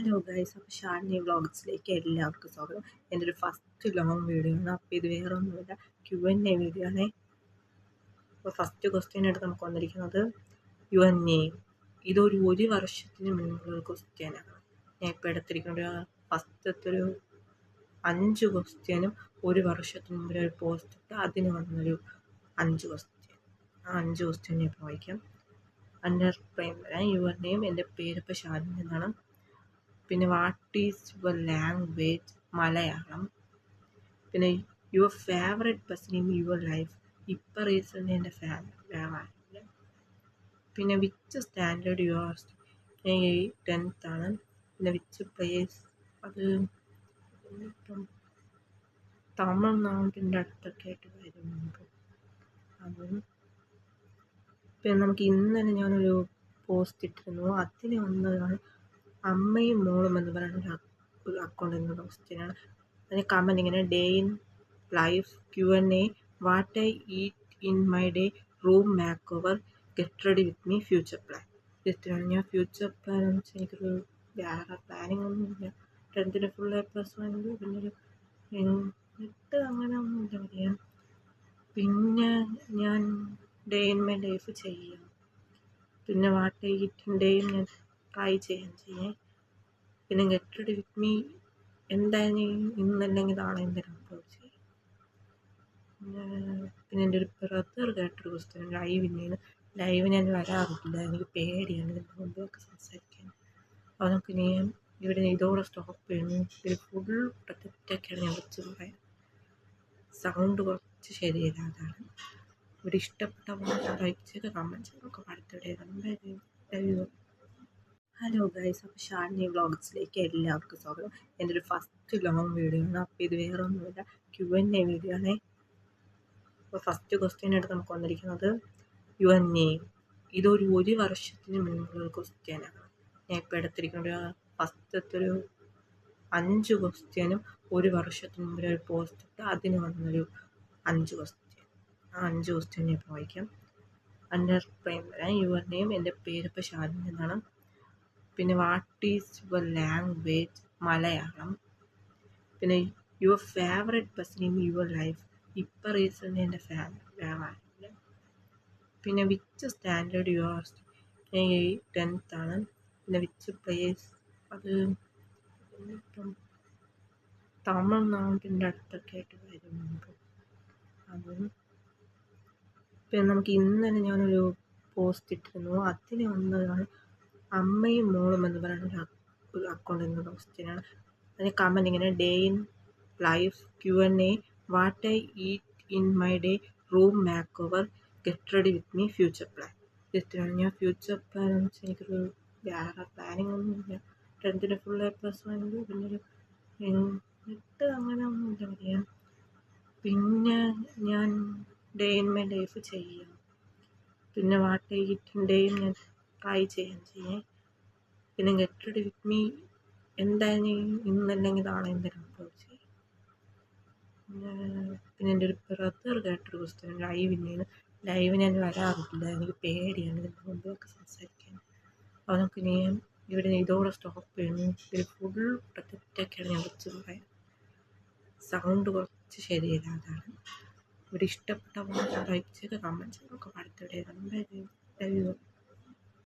Hello guys, അപ്പോൾ ഷാലിനി വ്ളോഗ്സിലേക്ക് എല്ലാവർക്കും സ്വാഗതം. എൻ്റെ ഒരു ഫസ്റ്റ് ലോങ് വീഡിയോ ആണ്. അപ്പോൾ ഇത് വേറെ ഒന്നുമില്ല, Q&A വീഡിയോ ആണ്. അപ്പോൾ ഫസ്റ്റ് ക്വസ്റ്റ്യൻ ആയിട്ട് നമുക്ക് വന്നിരിക്കുന്നത് യുവർ നെയിം. ഇതൊരു വർഷത്തിന് മുൻപുള്ള ക്വസ്റ്റ്യനാണ്. ഞാൻ ഇപ്പോൾ എടുത്തിരിക്കുന്ന ഫസ്റ്റത്തെ ഒരു 5 ക്വസ്റ്റ്യനും ഒരു വർഷത്തിന് മുമ്പിൽ ഒരു പോസ്റ്റ് ഇട്ട് അതിന് വന്നൊരു 5 ക്വസ്റ്റ്യൻ. ആ 5 ക്വസ്റ്റ്യൻ ഞാൻ ഇപ്പോൾ വായിക്കാം. അണ്ടർ പ്രൈം വരാം. യുവർ നെയിം, എൻ്റെ പേര് ഇപ്പോൾ ഷാലിനി എന്നാണ്. പിന്നെ what is your language, Malayalam. പിന്നെ your favourite person in your life, ഇപ്പം റീസെൻ്റ് എൻ്റെ ഫേവറേറ്റ്. പിന്നെ വിച്ച് സ്റ്റാൻഡേർഡ് യു ആർ, ഞാൻ 10th ആണ്. പിന്നെ വിച്ച് പ്ലേസ്, അത് ഇപ്പം തമിഴ്നാടിൻ്റെ അടുത്തൊക്കെ ആയിട്ട് വരുന്നുണ്ട്. അതും പിന്നെ നമുക്ക് ഇന്നലെ ഞാനൊരു പോസ്റ്റ് ഇട്ടിരുന്നു, അതിന് വന്നതാണ് അമ്മയും മോളും എന്ന് പറയുന്ന ഒരു അക്കൗണ്ടിൽ നിന്നുള്ള ക്വസ്റ്റ്യനാണ്. അതിന് കമൻറ്റ് ഇങ്ങനെ: day in life, Q&A, what I eat in my day, room make over, get ready with me, future plan. ഇത്രയാണ്. ഞാൻ ഫ്യൂച്ചർ പ്ലാൻ എന്ന് വെച്ചാൽ എനിക്കൊരു വേറെ പ്ലാനിങ് ഒന്നുമില്ല. 10th ഫുൾ A+ വാങ്ങി, പിന്നെ ഒരു എന്നിട്ട് അങ്ങനെ ഒന്നുമില്ല പറയാം. പിന്നെ ഞാൻ ഡേ ഇൻ മൈ ലൈഫ് ചെയ്യാം. പിന്നെ വാട്ട് ഐ ഈറ്റ് ഡേയും ഞാൻ ട്രൈ ചെയ്യാം. പിന്നെ ഗെറ്റ് റെഡി വിത്ത് മീ എന്തായാലും ഇന്നല്ലെങ്കിൽ നാളെ എന്തായാലും അപ്ലോഡ് ചെയ്യും. പിന്നെ എൻ്റെ ഒരു ബ്രദർ കേട്ടൊരു ക്വസ്റ്റ്യൻ, ലൈവ് ഞാൻ വരാറില്ല, എനിക്ക് പേടിയാണ് ഇതിൻ്റെ മുമ്പൊക്കെ സംസാരിക്കാൻ. അപ്പോൾ നമുക്ക് ഇനി ഇവിടെ ഇതോടെ സ്റ്റോപ്പ് ചെയ്യുന്നു. ഇത് ഫുൾ തെറ്റൊക്കെയാണ് ഞാൻ വെച്ച് പറയാം. സൗണ്ട് കുറച്ച് ശരിയില്ല, അതാണ്. ഇവിടെ ഇഷ്ടപ്പെട്ട പോലെ ലൈക്ക് ചെയ്ത് കമൻറ്റ് ചെയ്ത് നമുക്ക് അടുത്തിടെ. ഹലോ ഗൈസ്, അപ്പോൾ ഷാലിനി വ്ളോഗ്സിലേക്ക് എല്ലാവർക്കും സ്വാഗതം. എൻ്റെ ഒരു ഫസ്റ്റ് ലോങ് വീഡിയോ ആണ്. അപ്പോൾ ഇത് വേറെ ഒന്നുമില്ല, Q&A വീഡിയോ ആണ്. അപ്പോൾ ഫസ്റ്റ് ക്വസ്റ്റ്യൻ ആയിട്ട് നമുക്ക് വന്നിരിക്കുന്നത് യുവർ നെയിം. ഇതൊരു വർഷത്തിന് മുൻപുള്ള ക്വസ്റ്റ്യനാണ്. ഞാൻ ഇപ്പോൾ എടുത്തിരിക്കുന്ന ഫസ്റ്റത്തെ ഒരു 5 ക്വസ്റ്റ്യനും ഒരു വർഷത്തിന് മുമ്പിൽ ഒരു പോസ്റ്റ് ഇട്ട് അതിന് വന്നൊരു 5 ക്വസ്റ്റ്യൻ. ആ 5 ക്വസ്റ്റ്യൻ ഞാൻ ഇപ്പോൾ വായിക്കാം. അണ്ടർ പ്രൈം വരാം. യുവർ നെയിം, എൻ്റെ പേര് ഇപ്പോൾ ഷാലിനി എന്നാണ്. പിന്നെ what is your language, Malayalam. പിന്നെ your favourite person in your life, ഇപ്പം റീസെൻ്റ് എൻ്റെ ഫേവറേറ്റ്. പിന്നെ വിച്ച് സ്റ്റാൻഡേർഡ് യു ആർ, ഞാൻ 10th ആണ്. പിന്നെ വിച്ച് പ്ലേസ്, അത് ഇപ്പം തമിഴ്നാടിൻ്റെ അടുത്തൊക്കെ ആയിട്ട് വരുന്നുണ്ട്. അതും പിന്നെ നമുക്ക് ഇന്നലെ ഞാനൊരു പോസ്റ്റ് ഇട്ടിരുന്നു, അതിന് വന്നതാണ് അമ്മയും മോളും എന്ന് പറയുന്ന ഒരു അക്കൗണ്ടിൽ നിന്നുള്ള ക്വസ്റ്റ്യനാണ്. അതിന് കമൻറ്റ് ഇങ്ങനെ: day in life, Q&A, what I eat in my day, room make over, get ready with me, future plan. ഇത്രയാണ്. ഞാൻ ഫ്യൂച്ചർ പ്ലാൻ എന്ന് വെച്ചാൽ എനിക്കൊരു വേറെ പ്ലാനിങ് ഒന്നുമില്ല. 10th ഫുൾ A+ വാങ്ങി, പിന്നെ ഒരു എന്നിട്ട് അങ്ങനെ ഒന്നുമില്ല പറയാം. പിന്നെ ഞാൻ ഡേ ഇൻ മൈ ലൈഫ് ചെയ്യാം. പിന്നെ വാട്ട് ഐ ഈറ്റ് ഡേയും ഞാൻ ട്രൈ ചെയ്യാം. പിന്നെ ഗെറ്റ് റെഡി വിത്ത് മീ എന്തായാലും ഇന്നല്ലെങ്കിൽ നാളെ എന്തായാലും അപ്ലോഡ് ചെയ്യും. പിന്നെ എൻ്റെ ഒരു ബ്രദർ കേട്ടൊരു ക്വസ്റ്റ്യൻ, ലൈവ് ഞാൻ വരാറില്ല, എനിക്ക് പേടിയാണ് ഇതിൻ്റെ മുമ്പൊക്കെ സംസാരിക്കാൻ. അപ്പോൾ നമുക്ക് ഇനി ഇവിടെ ഇതോടെ സ്റ്റോപ്പ് ചെയ്യുന്നു. ഇത് ഫുൾ തെറ്റൊക്കെയാണ് ഞാൻ വെച്ച് പറയാം. സൗണ്ട് കുറച്ച് ശരിയില്ല, അതാണ്. ഇവിടെ ഇഷ്ടപ്പെട്ട പോലെ ലൈക്ക് ചെയ്ത് കമൻറ്റ് ചെയ്ത് നമുക്ക് അടുത്തിടെ.